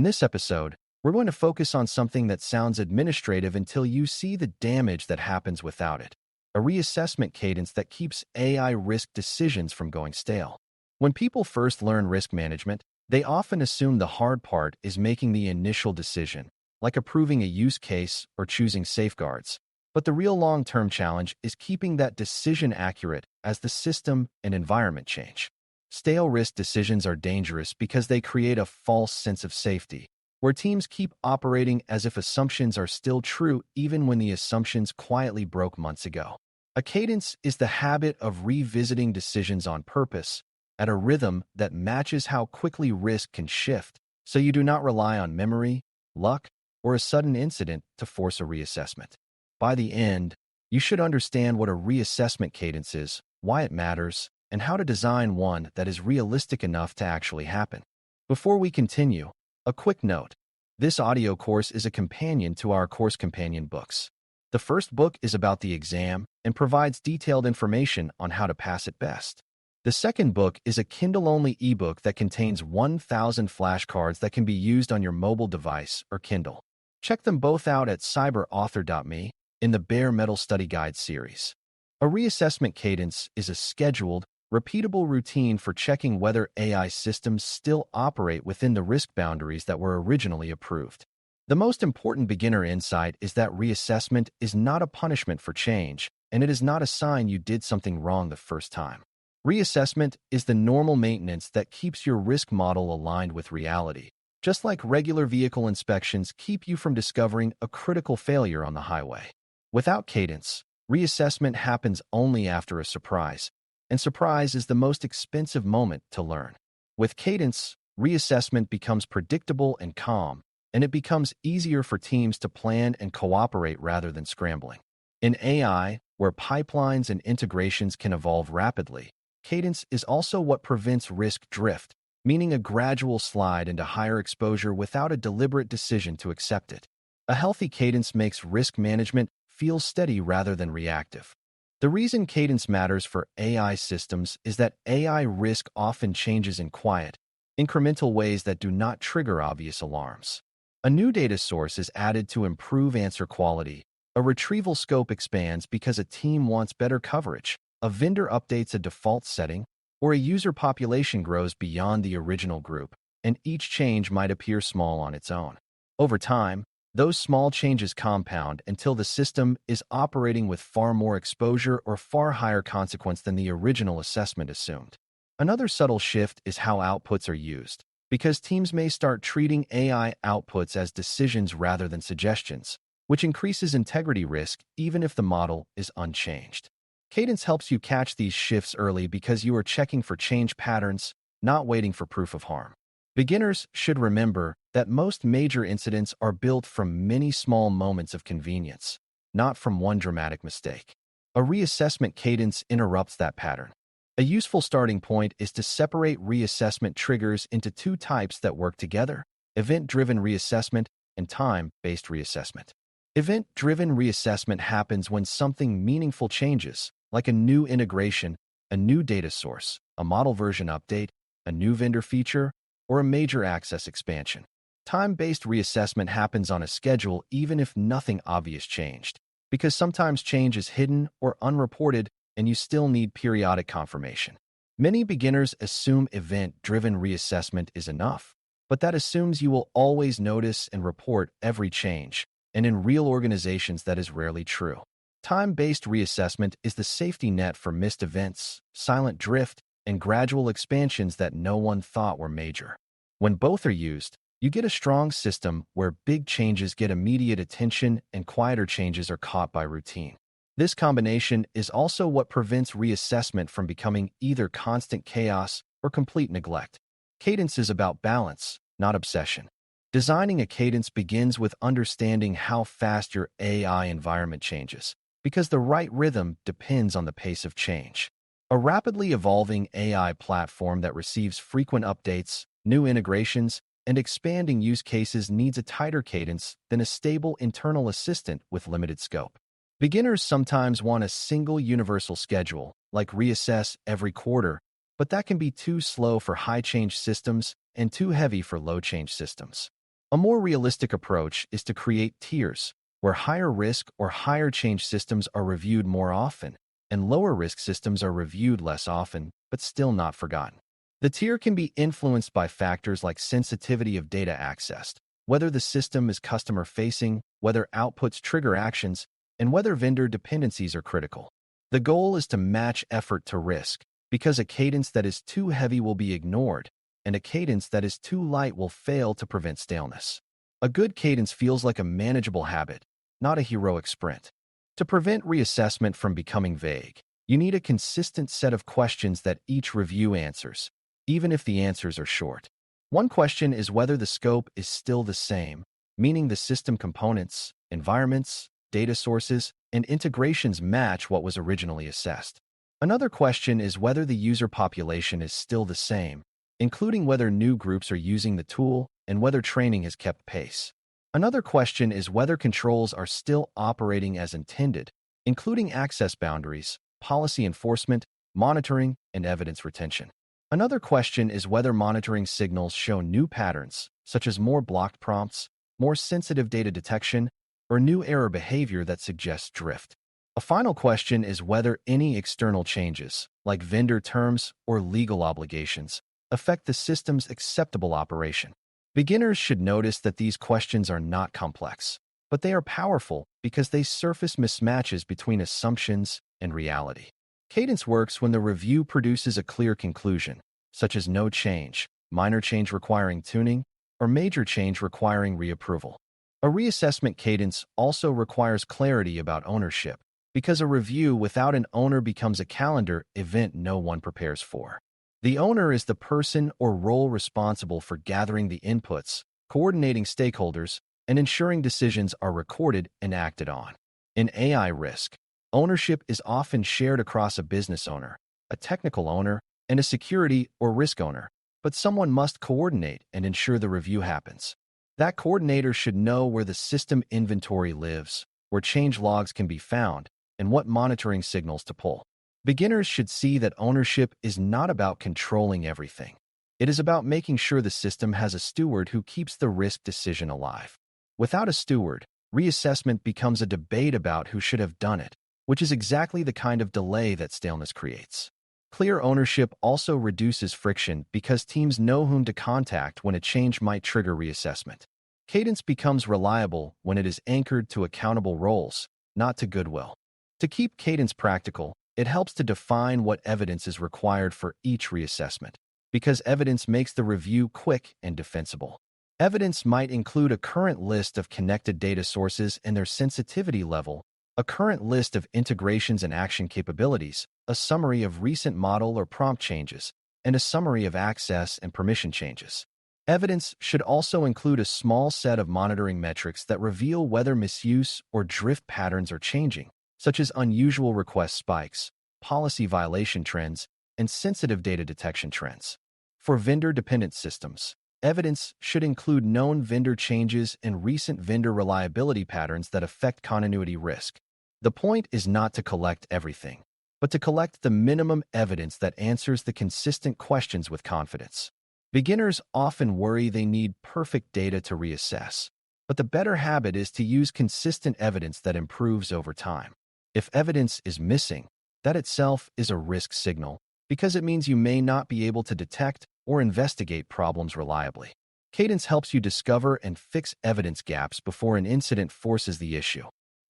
this episode, we're going to focus on something that sounds administrative until you see the damage that happens without it. A reassessment cadence that keeps AI risk decisions from going stale. When people first learn risk management, they often assume the hard part is making the initial decision, like approving a use case or choosing safeguards. But the real long-term challenge is keeping that decision accurate as the system and environment change. Stale risk decisions are dangerous because they create a false sense of safety, where teams keep operating as if assumptions are still true even when the assumptions quietly broke months ago. A cadence is the habit of revisiting decisions on purpose, at a rhythm that matches how quickly risk can shift, so you do not rely on memory, luck, or a sudden incident to force a reassessment. By the end, you should understand what a reassessment cadence is, why it matters, and how to design one that is realistic enough to actually happen. Before we continue, a quick note. This audio course is a companion to our course companion books. The first book is about the exam and provides detailed information on how to pass it best. The second book is a Kindle-only ebook that contains 1,000 flashcards that can be used on your mobile device or Kindle. Check them both out at cyber.author.me in the Bare Metal Study Guide series. A reassessment cadence is a scheduled, repeatable routine for checking whether AI systems still operate within the risk boundaries that were originally approved. The most important beginner insight is that reassessment is not a punishment for change, and it is not a sign you did something wrong the first time. Reassessment is the normal maintenance that keeps your risk model aligned with reality, just like regular vehicle inspections keep you from discovering a critical failure on the highway. Without cadence, reassessment happens only after a surprise, and surprise is the most expensive moment to learn. With cadence, reassessment becomes predictable and calm, and it becomes easier for teams to plan and cooperate rather than scrambling. In AI, where pipelines and integrations can evolve rapidly, cadence is also what prevents risk drift, meaning a gradual slide into higher exposure without a deliberate decision to accept it. A healthy cadence makes risk management feel steady rather than reactive. The reason cadence matters for AI systems is that AI risk often changes in quiet, incremental ways that do not trigger obvious alarms. A new data source is added to improve answer quality. A retrieval scope expands because a team wants better coverage. A vendor updates a default setting, or a user population grows beyond the original group, and each change might appear small on its own. Over time, those small changes compound until the system is operating with far more exposure or far higher consequence than the original assessment assumed. Another subtle shift is how outputs are used, because teams may start treating AI outputs as decisions rather than suggestions, which increases integrity risk even if the model is unchanged. Cadence helps you catch these shifts early because you are checking for change patterns, not waiting for proof of harm. Beginners should remember that most major incidents are built from many small moments of convenience, not from one dramatic mistake. A reassessment cadence interrupts that pattern. A useful starting point is to separate reassessment triggers into two types that work together: event-driven reassessment and time-based reassessment. Event-driven reassessment happens when something meaningful changes, like a new integration, a new data source, a model version update, a new vendor feature, or a major access expansion. Time-based reassessment happens on a schedule even if nothing obvious changed, because sometimes change is hidden or unreported and you still need periodic confirmation. Many beginners assume event-driven reassessment is enough, but that assumes you will always notice and report every change, and in real organizations that is rarely true. Time-based reassessment is the safety net for missed events, silent drift, and gradual expansions that no one thought were major. When both are used, you get a strong system where big changes get immediate attention and quieter changes are caught by routine. This combination is also what prevents reassessment from becoming either constant chaos or complete neglect. Cadence is about balance, not obsession. Designing a cadence begins with understanding how fast your AI environment changes, because the right rhythm depends on the pace of change. A rapidly evolving AI platform that receives frequent updates, new integrations, and expanding use cases needs a tighter cadence than a stable internal assistant with limited scope. Beginners sometimes want a single universal schedule, like reassess every quarter, but that can be too slow for high-change systems and too heavy for low-change systems. A more realistic approach is to create tiers, where higher risk or higher change systems are reviewed more often, and lower risk systems are reviewed less often, but still not forgotten. The tier can be influenced by factors like sensitivity of data accessed, whether the system is customer-facing, whether outputs trigger actions, and whether vendor dependencies are critical. The goal is to match effort to risk, because a cadence that is too heavy will be ignored, and a cadence that is too light will fail to prevent staleness. A good cadence feels like a manageable habit, not a heroic sprint. To prevent reassessment from becoming vague, you need a consistent set of questions that each review answers, even if the answers are short. One question is whether the scope is still the same, meaning the system components, environments, data sources, and integrations match what was originally assessed. Another question is whether the user population is still the same, including whether new groups are using the tool and whether training has kept pace. Another question is whether controls are still operating as intended, including access boundaries, policy enforcement, monitoring, and evidence retention. Another question is whether monitoring signals show new patterns, such as more blocked prompts, more sensitive data detection, or new error behavior that suggests drift. A final question is whether any external changes, like vendor terms or legal obligations, affect the system's acceptable operation. Beginners should notice that these questions are not complex, but they are powerful because they surface mismatches between assumptions and reality. Cadence works when the review produces a clear conclusion, such as no change, minor change requiring tuning, or major change requiring reapproval. A reassessment cadence also requires clarity about ownership, because a review without an owner becomes a calendar event no one prepares for. The owner is the person or role responsible for gathering the inputs, coordinating stakeholders, and ensuring decisions are recorded and acted on. In AI risk, ownership is often shared across a business owner, a technical owner, and a security or risk owner, but someone must coordinate and ensure the review happens. That coordinator should know where the system inventory lives, where change logs can be found, and what monitoring signals to pull. Beginners should see that ownership is not about controlling everything. It is about making sure the system has a steward who keeps the risk decision alive. Without a steward, reassessment becomes a debate about who should have done it, which is exactly the kind of delay that staleness creates. Clear ownership also reduces friction because teams know whom to contact when a change might trigger reassessment. Cadence becomes reliable when it is anchored to accountable roles, not to goodwill. To keep cadence practical, it helps to define what evidence is required for each reassessment, because evidence makes the review quick and defensible. Evidence might include a current list of connected data sources and their sensitivity level, a current list of integrations and action capabilities, a summary of recent model or prompt changes, and a summary of access and permission changes. Evidence should also include a small set of monitoring metrics that reveal whether misuse or drift patterns are changing, such as unusual request spikes, policy violation trends, and sensitive data detection trends. For vendor-dependent systems, evidence should include known vendor changes and recent vendor reliability patterns that affect continuity risk. The point is not to collect everything, but to collect the minimum evidence that answers the consistent questions with confidence. Beginners often worry they need perfect data to reassess, but the better habit is to use consistent evidence that improves over time. If evidence is missing, that itself is a risk signal, because it means you may not be able to detect or investigate problems reliably. Cadence helps you discover and fix evidence gaps before an incident forces the issue.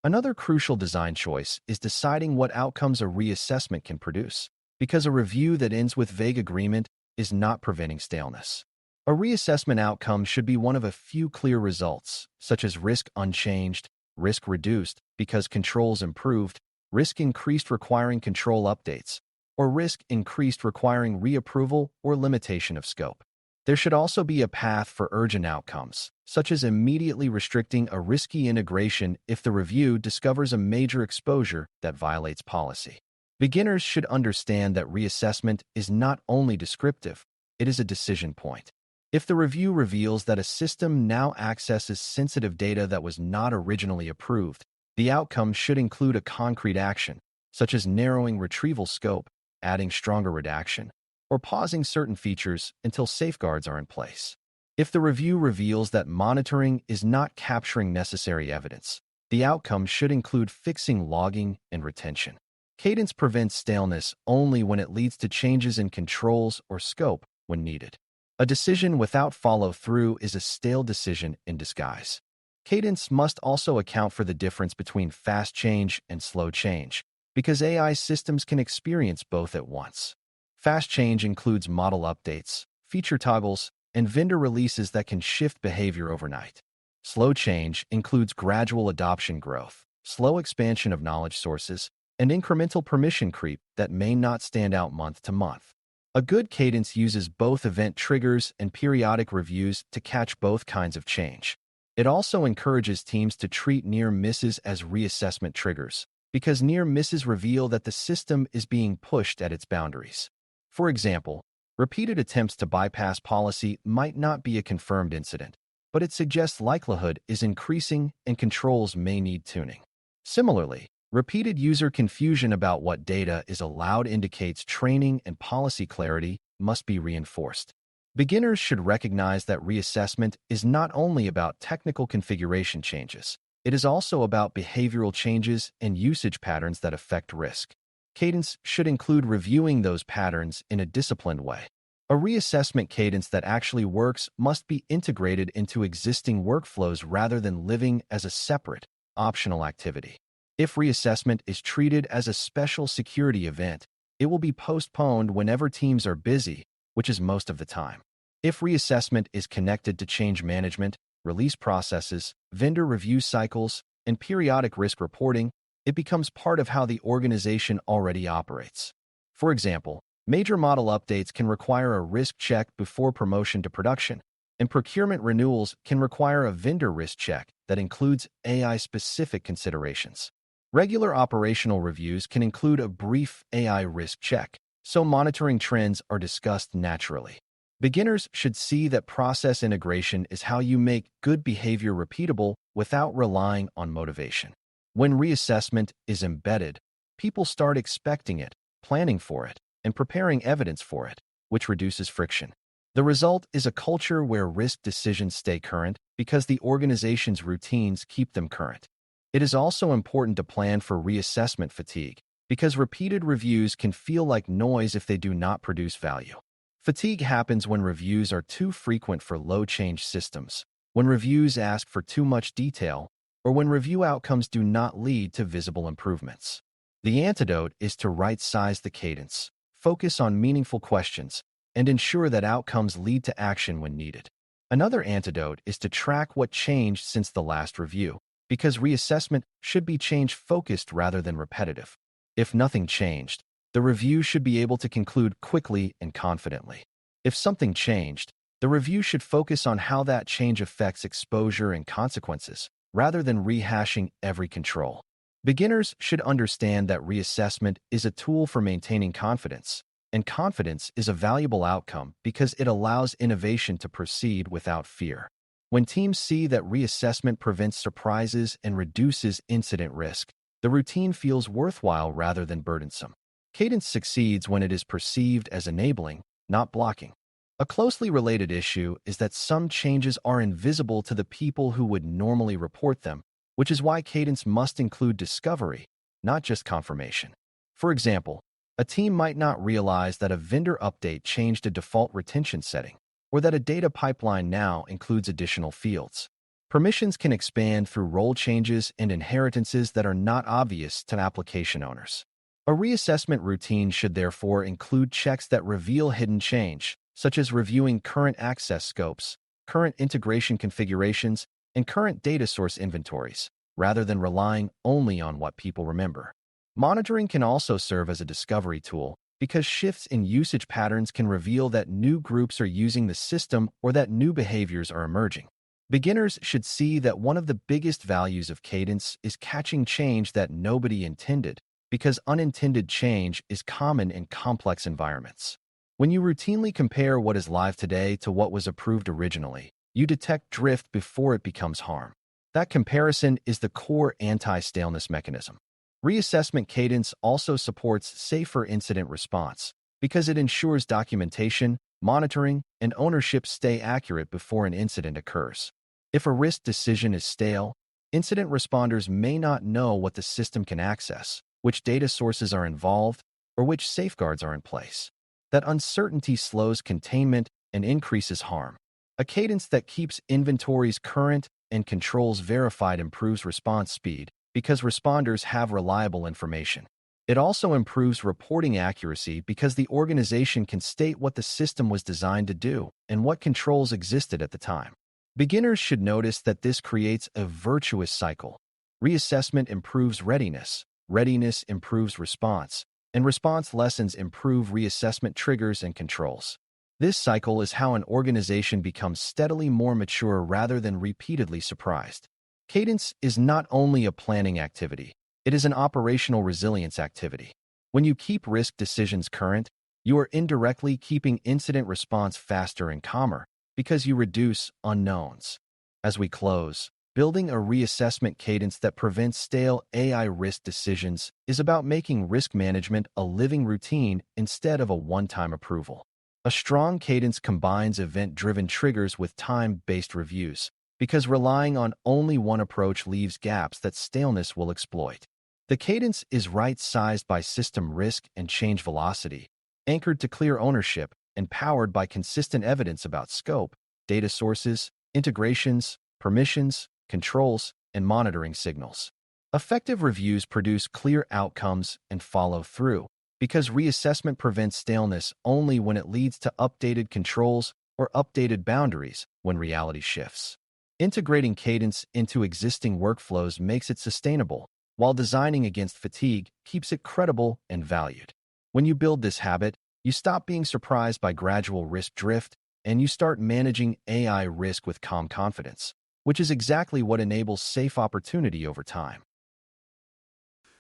Another crucial design choice is deciding what outcomes a reassessment can produce, because a review that ends with vague agreement is not preventing staleness. A reassessment outcome should be one of a few clear results, such as risk unchanged, risk reduced because controls improved, risk increased requiring control updates, or risk increased requiring reapproval or limitation of scope. There should also be a path for urgent outcomes, such as immediately restricting a risky integration if the review discovers a major exposure that violates policy. Beginners should understand that reassessment is not only descriptive, it is a decision point. If the review reveals that a system now accesses sensitive data that was not originally approved, the outcome should include a concrete action, such as narrowing retrieval scope, adding stronger redaction, or pausing certain features until safeguards are in place. If the review reveals that monitoring is not capturing necessary evidence, the outcome should include fixing logging and retention. Cadence prevents staleness only when it leads to changes in controls or scope when needed. A decision without follow-through is a stale decision in disguise. Cadence must also account for the difference between fast change and slow change, because AI systems can experience both at once. Fast change includes model updates, feature toggles, and vendor releases that can shift behavior overnight. Slow change includes gradual adoption growth, slow expansion of knowledge sources, and incremental permission creep that may not stand out month to month. A good cadence uses both event triggers and periodic reviews to catch both kinds of change. It also encourages teams to treat near misses as reassessment triggers, because near misses reveal that the system is being pushed at its boundaries. For example, repeated attempts to bypass policy might not be a confirmed incident, but it suggests likelihood is increasing and controls may need tuning. Similarly, repeated user confusion about what data is allowed indicates training and policy clarity must be reinforced. Beginners should recognize that reassessment is not only about technical configuration changes, it is also about behavioral changes and usage patterns that affect risk. Cadence should include reviewing those patterns in a disciplined way. A reassessment cadence that actually works must be integrated into existing workflows rather than living as a separate, optional activity. If reassessment is treated as a special security event, it will be postponed whenever teams are busy, which is most of the time. If reassessment is connected to change management, release processes, vendor review cycles, and periodic risk reporting, it becomes part of how the organization already operates. For example, major model updates can require a risk check before promotion to production, and procurement renewals can require a vendor risk check that includes AI-specific considerations. Regular operational reviews can include a brief AI risk check, so monitoring trends are discussed naturally. Beginners should see that process integration is how you make good behavior repeatable without relying on motivation. When reassessment is embedded, people start expecting it, planning for it, and preparing evidence for it, which reduces friction. The result is a culture where risk decisions stay current because the organization's routines keep them current. It is also important to plan for reassessment fatigue, because repeated reviews can feel like noise if they do not produce value. Fatigue happens when reviews are too frequent for low-change systems, when reviews ask for too much detail, or when review outcomes do not lead to visible improvements. The antidote is to right-size the cadence, focus on meaningful questions, and ensure that outcomes lead to action when needed. Another antidote is to track what changed since the last review, because reassessment should be change-focused rather than repetitive. If nothing changed, the review should be able to conclude quickly and confidently. If something changed, the review should focus on how that change affects exposure and consequences, rather than rehashing every control. Beginners should understand that reassessment is a tool for maintaining confidence, and confidence is a valuable outcome because it allows innovation to proceed without fear. When teams see that reassessment prevents surprises and reduces incident risk, the routine feels worthwhile rather than burdensome. Cadence succeeds when it is perceived as enabling, not blocking. A closely related issue is that some changes are invisible to the people who would normally report them, which is why cadence must include discovery, not just confirmation. For example, a team might not realize that a vendor update changed a default retention setting, or that a data pipeline now includes additional fields. Permissions can expand through role changes and inheritances that are not obvious to application owners. A reassessment routine should therefore include checks that reveal hidden change, such as reviewing current access scopes, current integration configurations, and current data source inventories, rather than relying only on what people remember. Monitoring can also serve as a discovery tool, because shifts in usage patterns can reveal that new groups are using the system or that new behaviors are emerging. Beginners should see that one of the biggest values of cadence is catching change that nobody intended, because unintended change is common in complex environments. When you routinely compare what is live today to what was approved originally, you detect drift before it becomes harm. That comparison is the core anti-staleness mechanism. Reassessment cadence also supports safer incident response because it ensures documentation, monitoring, and ownership stay accurate before an incident occurs. If a risk decision is stale, incident responders may not know what the system can access, which data sources are involved, or which safeguards are in place. That uncertainty slows containment and increases harm. A cadence that keeps inventories current and controls verified improves response speed because responders have reliable information. It also improves reporting accuracy because the organization can state what the system was designed to do and what controls existed at the time. Beginners should notice that this creates a virtuous cycle. Reassessment improves readiness, readiness improves response, and response lessons improve reassessment triggers and controls. This cycle is how an organization becomes steadily more mature rather than repeatedly surprised. Cadence is not only a planning activity, it is an operational resilience activity. When you keep risk decisions current, you are indirectly keeping incident response faster and calmer because you reduce unknowns. As we close, building a reassessment cadence that prevents stale AI risk decisions is about making risk management a living routine instead of a one-time approval. A strong cadence combines event-driven triggers with time-based reviews, because relying on only one approach leaves gaps that staleness will exploit. The cadence is right-sized by system risk and change velocity, anchored to clear ownership, and powered by consistent evidence about scope, data sources, integrations, permissions, controls, and monitoring signals. Effective reviews produce clear outcomes and follow through, because reassessment prevents staleness only when it leads to updated controls or updated boundaries when reality shifts. Integrating cadence into existing workflows makes it sustainable, while designing against fatigue keeps it credible and valued. When you build this habit, you stop being surprised by gradual risk drift, and you start managing AI risk with calm confidence, which is exactly what enables safe opportunity over time.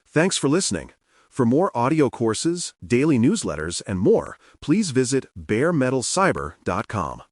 Thanks for listening. For more audio courses, daily newsletters, and more, please visit BareMetalCyber.com.